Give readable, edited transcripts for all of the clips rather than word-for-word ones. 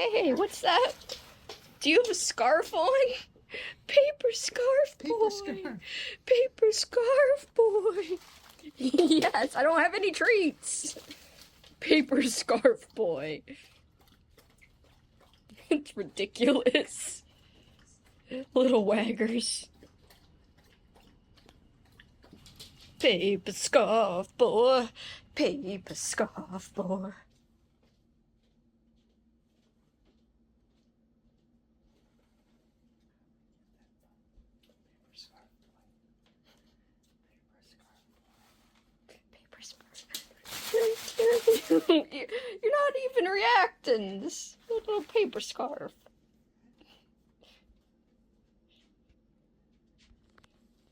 Hey, what's that? Do you have a scarf on? Paper scarf boy. Paper scarf boy. Yes, I don't have any treats. Paper scarf boy. It's ridiculous. Little waggers. Paper scarf boy. Paper scarf boy. You're not even reacting. This little paper scarf.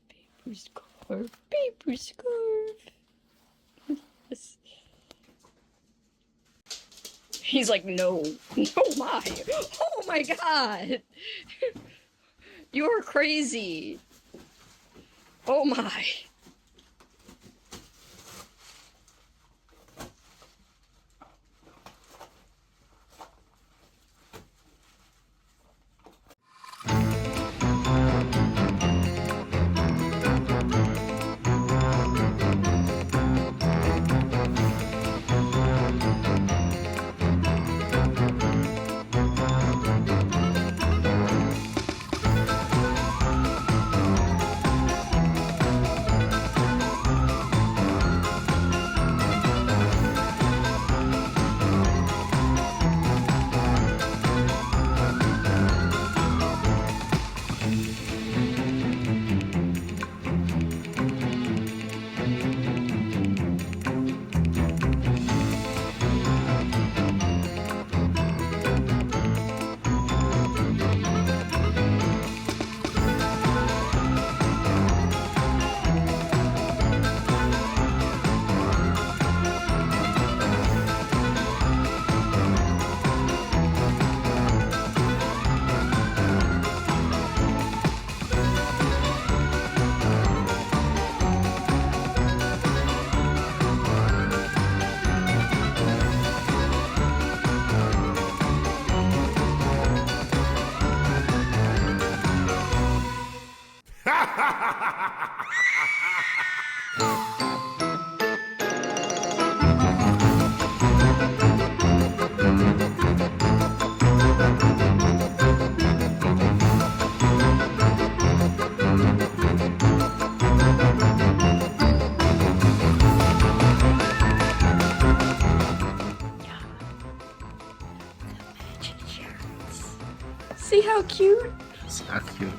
Paper scarf. Paper scarf. Yes. He's like, no. Oh my. Oh my god. You're crazy. Oh my. See how cute? So cute.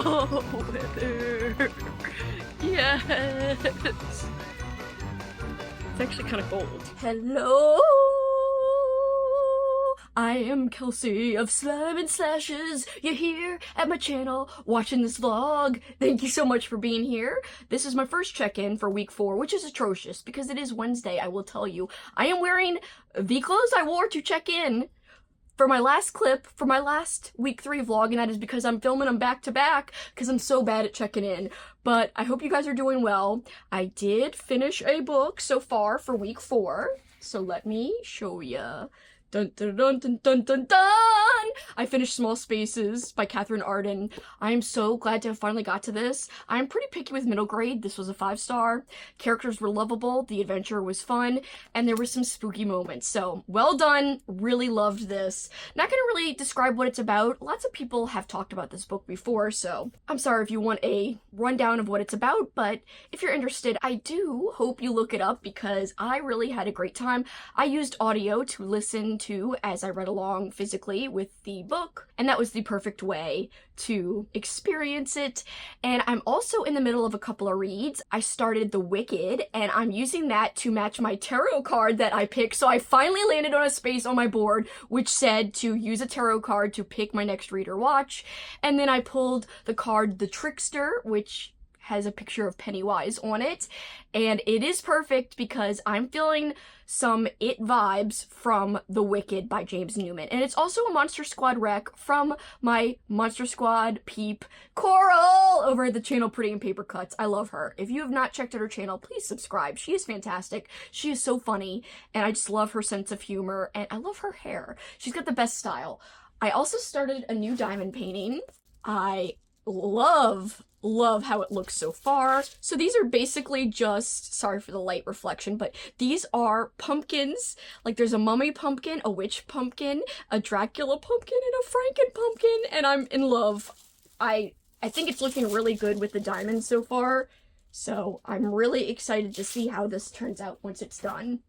Oh, weather. Yes. It's actually kind of cold. Hello. I am Kelsey of Slime and Slashes. You're here at my channel watching this vlog. Thank you so much for being here. This is my first check-in for week 4, which is atrocious because it is Wednesday, I will tell you. I am wearing the clothes I wore to check in for my last clip, for my last week 3 vlog, and that is because I'm filming them back to back because I'm so bad at checking in. But I hope you guys are doing well. I did finish a book so far for week 4, so let me show ya. Dun dun dun dun dun dun dun! I finished Small Spaces by Katherine Arden. I am so glad to have finally got to this. I'm pretty picky with middle grade. This was a 5-star. Characters were lovable, the adventure was fun, and there were some spooky moments. So, well done. Really loved this. Not gonna really describe what it's about. Lots of people have talked about this book before, so I'm sorry if you want a rundown of what it's about, but if you're interested, I do hope you look it up because I really had a great time. I used audio to listen to as I read along physically with the book, and that was the perfect way to experience it. And I'm also in the middle of a couple of reads. I started The Wicked, and I'm using that to match my tarot card that I picked. So I finally landed on a space on my board which said to use a tarot card to pick my next read or watch. And then I pulled the card The Trickster, which has a picture of Pennywise on it, and it is perfect because I'm feeling some It vibes from The Wicked by James Newman. And it's also a Monster Squad rec from my Monster Squad peep, Coral, over at the channel Pretty in Paper Cuts. I love her. If you have not checked out her channel, please subscribe. She is fantastic. She is so funny, and I just love her sense of humor, and I love her hair. She's got the best style. I also started a new diamond painting. I love how it looks so far. So these are basically just, sorry for the light reflection, but these are pumpkins. Like there's a mummy pumpkin, a witch pumpkin, a Dracula pumpkin, and a Franken pumpkin, and I'm in love. I think it's looking really good with the diamonds so far, so I'm really excited to see how this turns out once it's done.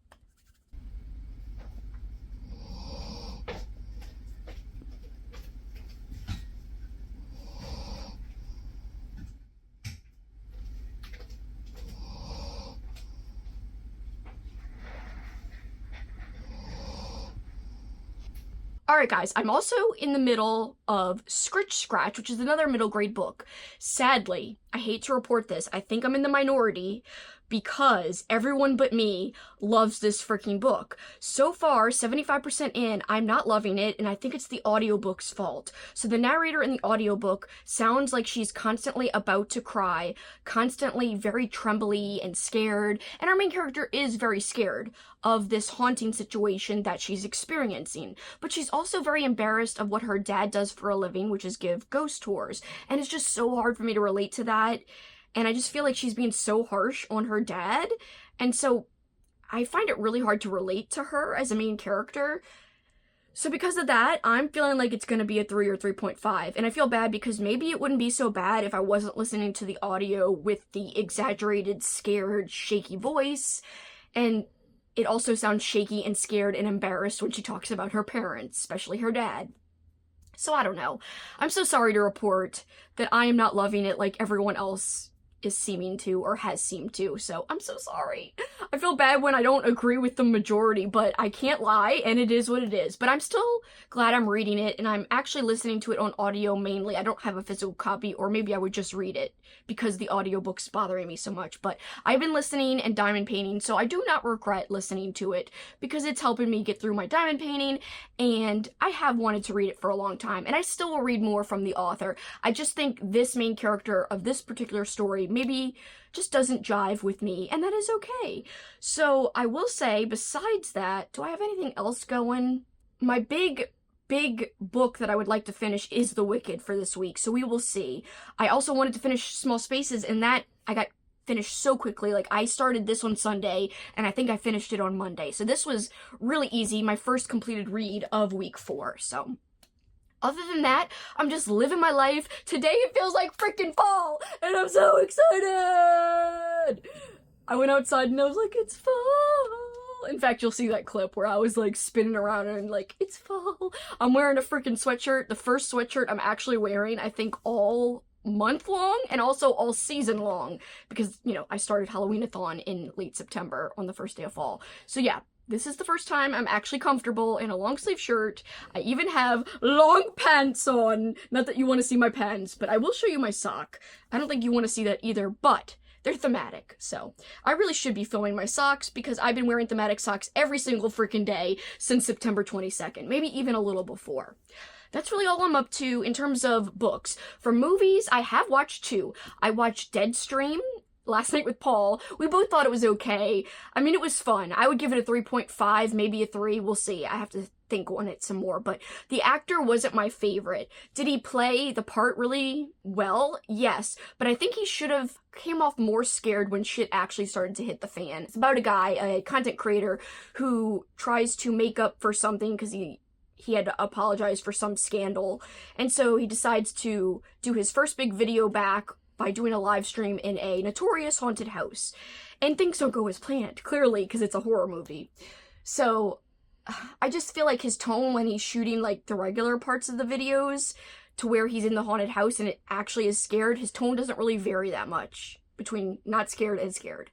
Alright guys, I'm also in the middle of Scritch Scratch, which is another middle grade book. Sadly, I hate to report this, I think I'm in the minority because everyone but me loves this freaking book. So far, 75% in, I'm not loving it, and I think it's the audiobook's fault. So the narrator in the audiobook sounds like she's constantly about to cry, constantly very trembly and scared, and our main character is very scared of this haunting situation that she's experiencing. But she's also very embarrassed of what her dad does for a living, which is give ghost tours, and it's just so hard for me to relate to that. And I just feel like she's being so harsh on her dad, and so I find it really hard to relate to her as a main character. So because of that, I'm feeling like it's gonna be a 3 or 3.5, and I feel bad because maybe it wouldn't be so bad if I wasn't listening to the audio with the exaggerated, scared, shaky voice, and it also sounds shaky and scared and embarrassed when she talks about her parents, especially her dad. So I don't know. I'm so sorry to report that I am not loving it like everyone else is seeming to or has seemed to, so I'm so sorry. I feel bad when I don't agree with the majority, but I can't lie, and it is what it is. But I'm still glad I'm reading it, and I'm actually listening to it on audio mainly. I don't have a physical copy, or maybe I would just read it because the audiobook's bothering me so much. But I've been listening and diamond painting, so I do not regret listening to it because it's helping me get through my diamond painting, and I have wanted to read it for a long time, and I still will read more from the author. I just think this main character of this particular story maybe just doesn't jive with me, and that is okay. So I will say, besides that, do I have anything else going? My big book that I would like to finish is The Wicked for this week, so we will see. I also wanted to finish Small Spaces, and that I got finished so quickly. Like, I started this on Sunday, and I think I finished it on Monday. So this was really easy, my first completed read of week 4, so other than that, I'm just living my life. Today it feels like freaking fall, and I'm so excited! I went outside and I was like, it's fall! In fact, you'll see that clip where I was like spinning around and like, it's fall! I'm wearing a freaking sweatshirt, the first sweatshirt I'm actually wearing, I think, all month long, and also all season long, because, you know, I started Halloween-a-thon in late September on the first day of fall. So yeah. This is the first time I'm actually comfortable in a long sleeve shirt. I even have long pants on. Not that you want to see my pants, but I will show you my sock. I don't think you want to see that either, but they're thematic. So I really should be filming my socks because I've been wearing thematic socks every single freaking day since September 22nd, maybe even a little before. That's really all I'm up to in terms of books. For movies, I have watched 2. I watched Deadstream last night with Paul. We both thought it was okay. I mean, it was fun. I would give it a 3.5, maybe a 3. We'll see. I have to think on it some more. But the actor wasn't my favorite. Did he play the part really well? Yes. But I think he should have came off more scared when shit actually started to hit the fan. It's about a guy, a content creator, who tries to make up for something because he had to apologize for some scandal. And so he decides to do his first big video back by doing a live stream in a notorious haunted house. And things don't go as planned, clearly, because it's a horror movie. So I just feel like his tone when he's shooting like the regular parts of the videos to where he's in the haunted house and it actually is scared, his tone doesn't really vary that much between not scared and scared.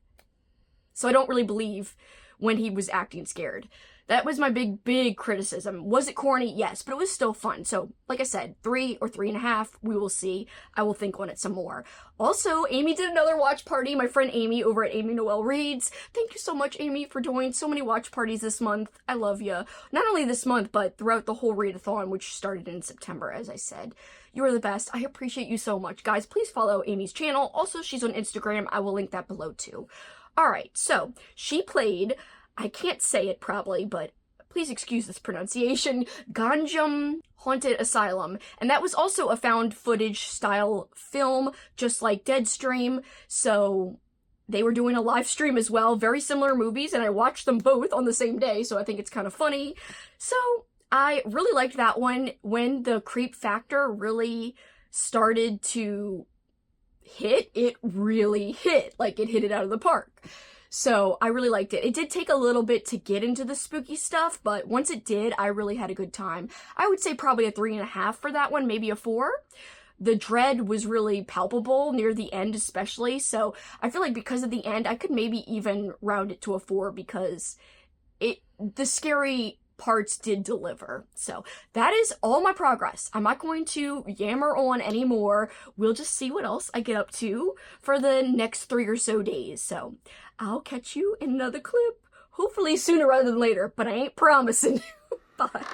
So I don't really believe when he was acting scared. That was my big criticism. Was it corny? Yes, but it was still fun. So, like I said, 3 or 3.5, we will see. I will think on it some more. Also, Amy did another watch party. My friend Amy over at Amy Noel Reads. Thank you so much, Amy, for doing so many watch parties this month. I love you. Not only this month, but throughout the whole readathon, which started in September, as I said. You are the best. I appreciate you so much. Guys, please follow Amy's channel. Also, she's on Instagram. I will link that below, too. Alright, so, she played... I can't say it probably, but please excuse this pronunciation, Gonjiam Haunted Asylum. And that was also a found footage style film, just like Deadstream. So they were doing a live stream as well, very similar movies, and I watched them both on the same day, so I think it's kind of funny. So I really liked that one when the creep factor really started to hit. It really hit, like it hit it out of the park. So I really liked it. It did take a little bit to get into the spooky stuff, but once it did, I really had a good time. I would say probably a 3.5 for that one, maybe a 4. The dread was really palpable near the end especially, so I feel like because of the end, I could maybe even round it to a 4 because the scary parts did deliver. So that is all my progress. I'm not going to yammer on anymore. We'll just see what else I get up to for the next 3 or so days. So I'll catch you in another clip, hopefully sooner rather than later, but I ain't promising. Bye.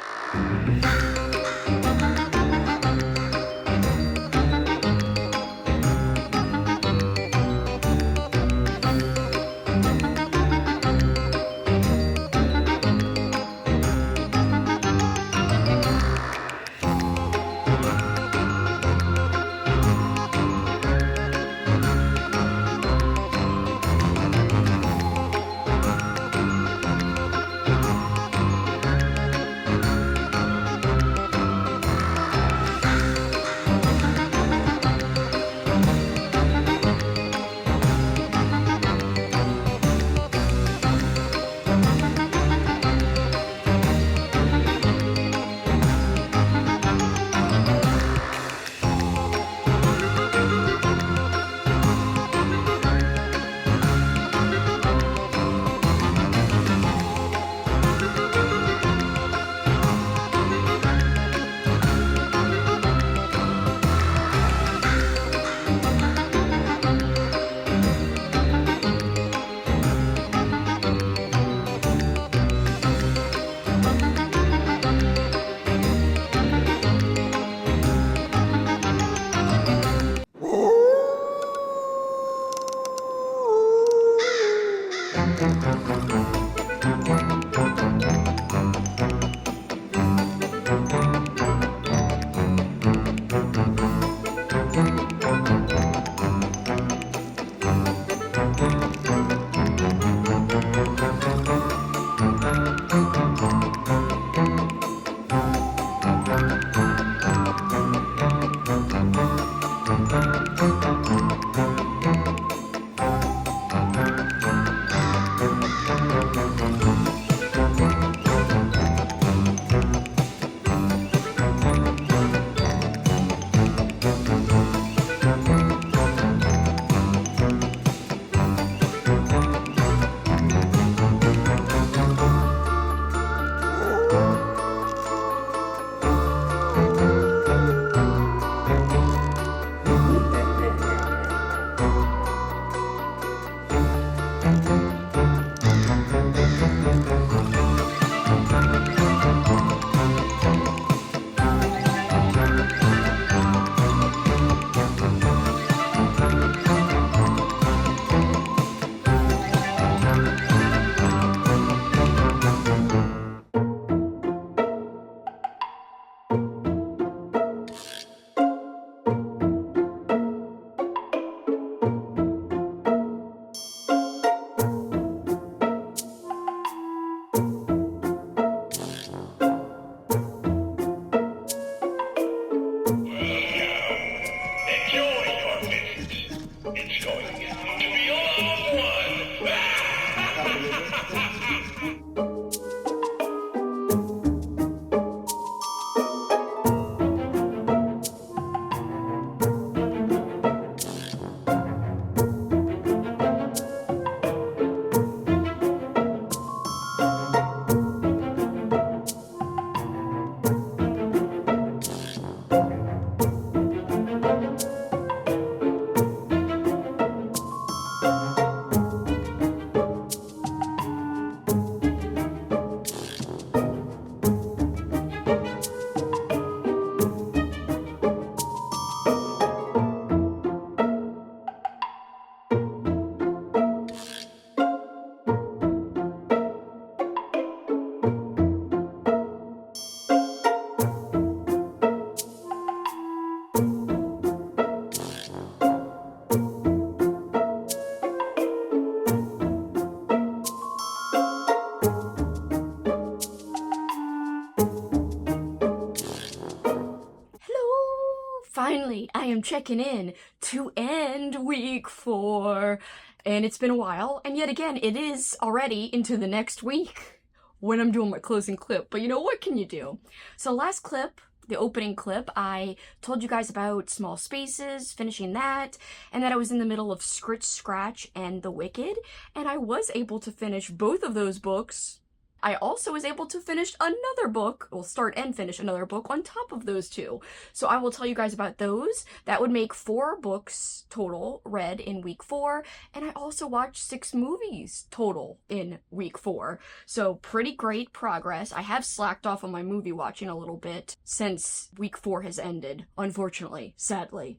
am checking in to end week 4. And it's been a while, and yet again, it is already into the next week when I'm doing my closing clip. But you know, what can you do? So last clip, the opening clip, I told you guys about Small Spaces, finishing that, and that I was in the middle of Scritch, Scratch, and The Wicked, and I was able to finish both of those books. I also was able to finish another book, well, start and finish another book on top of those two. So I will tell you guys about those. That would make 4 books total read in week 4, and I also watched 6 movies total in week 4. So pretty great progress. I have slacked off on my movie watching a little bit since week 4 has ended, unfortunately, sadly.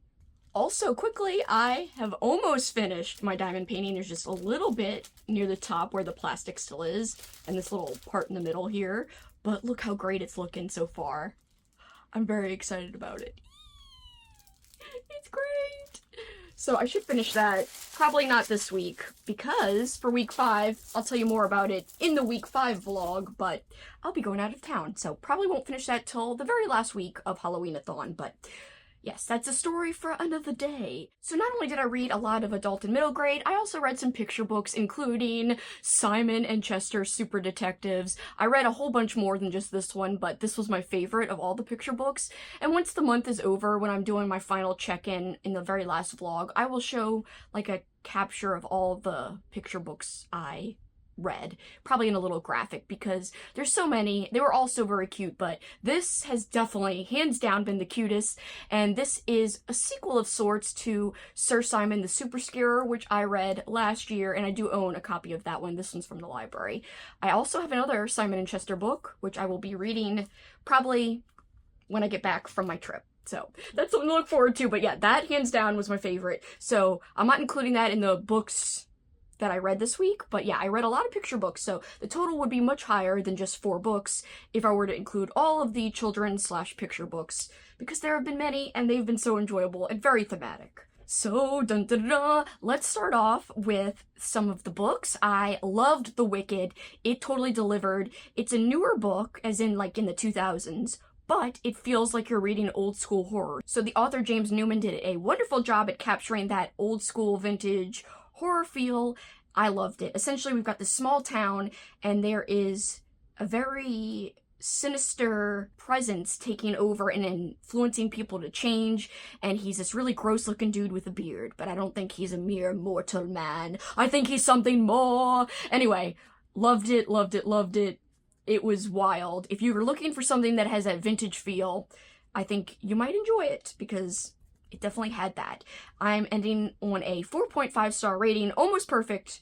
Also, quickly, I have almost finished my diamond painting. There's just a little bit near the top where the plastic still is, and this little part in the middle here. But look how great it's looking so far. I'm very excited about it. It's great! So I should finish that, probably not this week, because for week 5, I'll tell you more about it in the week 5 vlog, but I'll be going out of town, so probably won't finish that till the very last week of Halloween-a-thon, but yes, that's a story for another day. So not only did I read a lot of adult and middle grade, I also read some picture books, including Simon and Chester's Super Detectives. I read a whole bunch more than just this one, but this was my favorite of all the picture books. And once the month is over, when I'm doing my final check-in in the very last vlog, I will show like a capture of all the picture books I read, probably in a little graphic, because there's so many. They were all so very cute, but this has definitely, hands down, been the cutest, and this is a sequel of sorts to Sir Simon the Super Scarer, which I read last year, and I do own a copy of that one. This one's from the library. I also have another Simon and Chester book, which I will be reading probably when I get back from my trip. So that's something to look forward to, but yeah, that hands down was my favorite. So I'm not including that in the books that I read this week, but yeah, I read a lot of picture books, so the total would be much higher than just 4 books if I were to include all of the children/picture books, because there have been many, and they've been so enjoyable and very thematic. So, dun dun dun, let's start off with some of the books. I loved The Wicked. It totally delivered. It's a newer book, as in like in the 2000s, but it feels like you're reading old school horror. So the author James Newman did a wonderful job at capturing that old school vintage horror feel. I loved it. Essentially, we've got this small town, and there is a very sinister presence taking over and influencing people to change, and he's this really gross looking dude with a beard, but I don't think he's a mere mortal man. I think he's something more. Anyway, loved it, loved it, loved it. It was wild. If you were looking for something that has that vintage feel, I think you might enjoy it, because it definitely had that. I'm ending on a 4.5 star rating, almost perfect,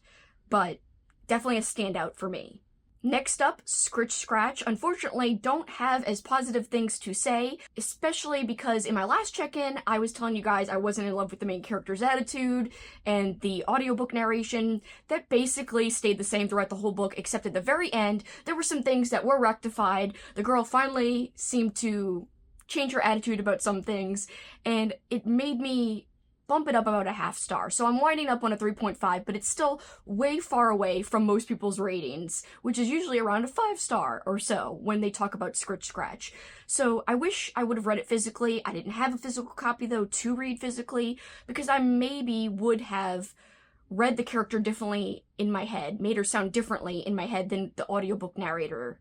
but definitely a standout for me. Next up, Scritch, Scratch. Unfortunately, don't have as positive things to say, especially because in my last check-in, I was telling you guys I wasn't in love with the main character's attitude, and the audiobook narration, that basically stayed the same throughout the whole book, except at the very end, there were some things that were rectified. The girl finally seemed to change her attitude about some things, and it made me bump it up about a half star. So I'm winding up on a 3.5, but it's still way far away from most people's ratings, which is usually around a 5 star or so when they talk about Scritch, Scratch. So I wish I would have read it physically. I didn't have a physical copy though to read physically, because I maybe would have read the character differently in my head, made her sound differently in my head than the audiobook narrator.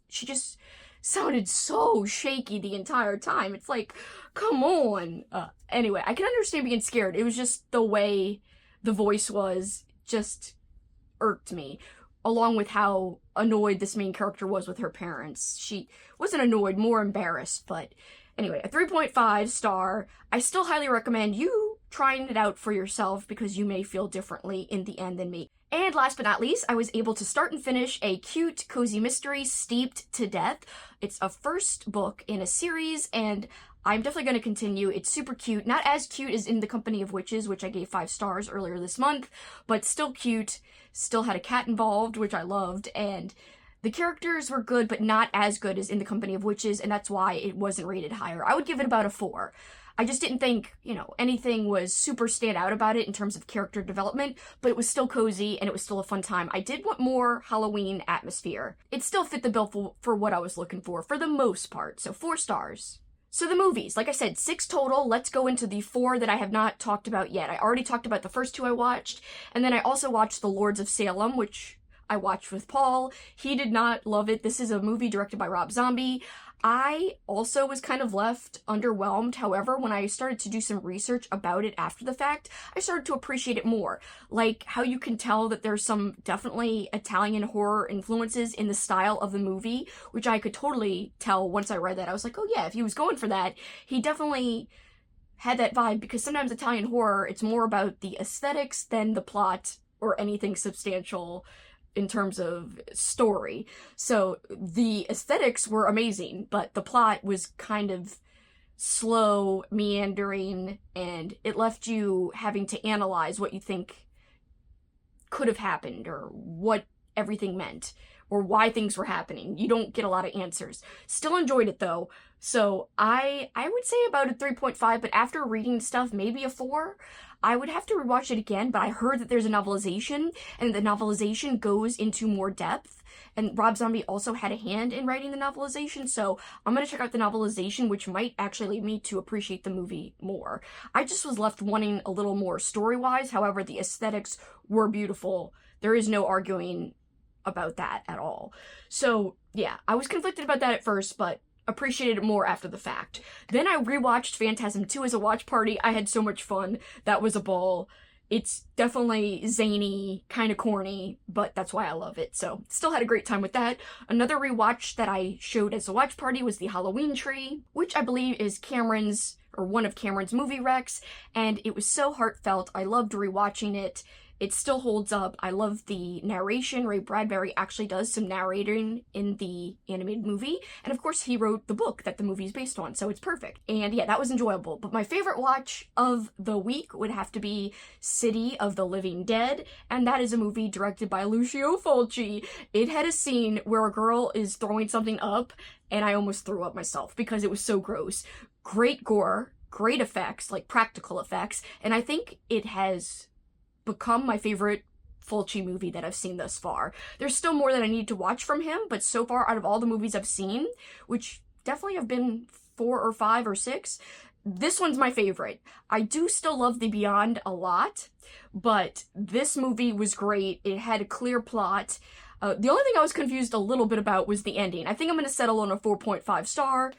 She just sounded so shaky the entire time. It's like, come on. Anyway, I can understand being scared. It was just the way the voice was just irked me, along with how annoyed this main character was with her parents. She wasn't annoyed, more embarrassed, but anyway, a 3.5 star. I still highly recommend you trying it out for yourself, because you may feel differently in the end than me. And last but not least, I was able to start and finish a cute, cozy mystery, Steeped to Death. It's a first book in a series, and I'm definitely going to continue. It's super cute. Not as cute as In the Company of Witches, which I gave 5 stars earlier this month, but still cute. Still had a cat involved, which I loved, and the characters were good, but not as good as In the Company of Witches, and that's why it wasn't rated higher. I would give it about a 4. I just didn't think, anything was super stand out about it in terms of character development, but it was still cozy and it was still a fun time. I did want more Halloween atmosphere. It still fit the bill for what I was looking for the most part, so 4 stars. So the movies, like I said, 6 total. Let's go into the 4 that I have not talked about yet. I already talked about the first 2 I watched, and then I also watched The Lords of Salem, which I watched with Paul. He did not love it. This is a movie directed by Rob Zombie. I also was kind of left underwhelmed. However, when I started to do some research about it after the fact, I started to appreciate it more. Like how you can tell that there's some definitely Italian horror influences in the style of the movie, which I could totally tell once I read that. I was like, oh yeah, if he was going for that, he definitely had that vibe, because sometimes Italian horror, it's more about the aesthetics than the plot or anything substantial in terms of story. So the aesthetics were amazing, but the plot was kind of slow, meandering, and it left you having to analyze what you think could have happened, or what everything meant, or why things were happening. You don't get a lot of answers. Still enjoyed it though. So I would say about a 3.5, but after reading stuff, maybe a 4. I would have to rewatch it again, but I heard that there's a novelization, and the novelization goes into more depth, and Rob Zombie also had a hand in writing the novelization, so I'm gonna check out the novelization, which might actually lead me to appreciate the movie more. I just was left wanting a little more story-wise. However, the aesthetics were beautiful. There is no arguing about that at all. So yeah, I was conflicted about that at first, but appreciated it more after the fact. Then I rewatched Phantasm II as a watch party. I had so much fun. That was a ball. It's definitely zany, kind of corny, but that's why I love it. So still had a great time with that. Another rewatch that I showed as a watch party was the Halloween Tree, which I believe is Cameron's, or one of Cameron's movie recs, and it was so heartfelt. I loved rewatching it. It still holds up. I love the narration. Ray Bradbury actually does some narrating in the animated movie. And of course, he wrote the book that the movie is based on, so it's perfect. And yeah, that was enjoyable. But my favorite watch of the week would have to be City of the Living Dead. And that is a movie directed by Lucio Fulci. It had a scene where a girl is throwing something up, and I almost threw up myself because it was so gross. Great gore, great effects, like practical effects. And I think it has become my favorite Fulci movie that I've seen thus far. There's still more that I need to watch from him, but so far out of all the movies I've seen, which definitely have been 4 or 5 or 6, this one's my favorite. I do still love The Beyond a lot, but this movie was great. It had a clear plot. The only thing I was confused a little bit about was the ending. I think I'm going to settle on a 4.5 star.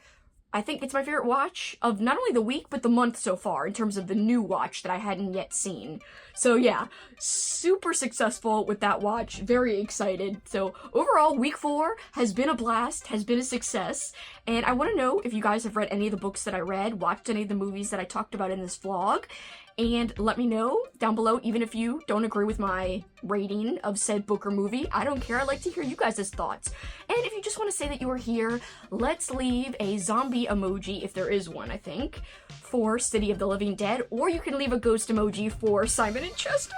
I think it's my favorite watch of not only the week, but the month so far, in terms of the new watch that I hadn't yet seen. So yeah, super successful with that watch, very excited. So overall, week 4 has been a blast, has been a success, and I want to know if you guys have read any of the books that I read, watched any of the movies that I talked about in this vlog, and let me know down below, even if you don't agree with my rating of said book or movie. I don't care. I like to hear you guys' thoughts. And if you just want to say that you were here, let's leave a zombie emoji, if there is one, I think, for City of the Living Dead, or you can leave a ghost emoji for Simon and Chester.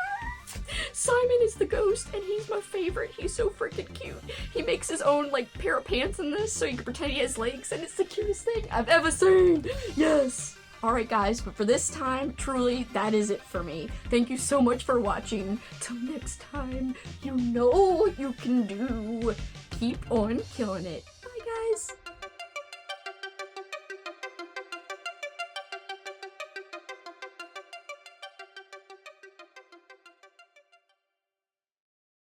Simon is the ghost, and he's my favorite. He's so freaking cute. He makes his own, like, pair of pants in this, so you can pretend he has legs, and it's the cutest thing I've ever seen. Yes! Alright guys, but for this time, truly, that is it for me. Thank you so much for watching. Till next time, you know what you can do. Keep on killing it.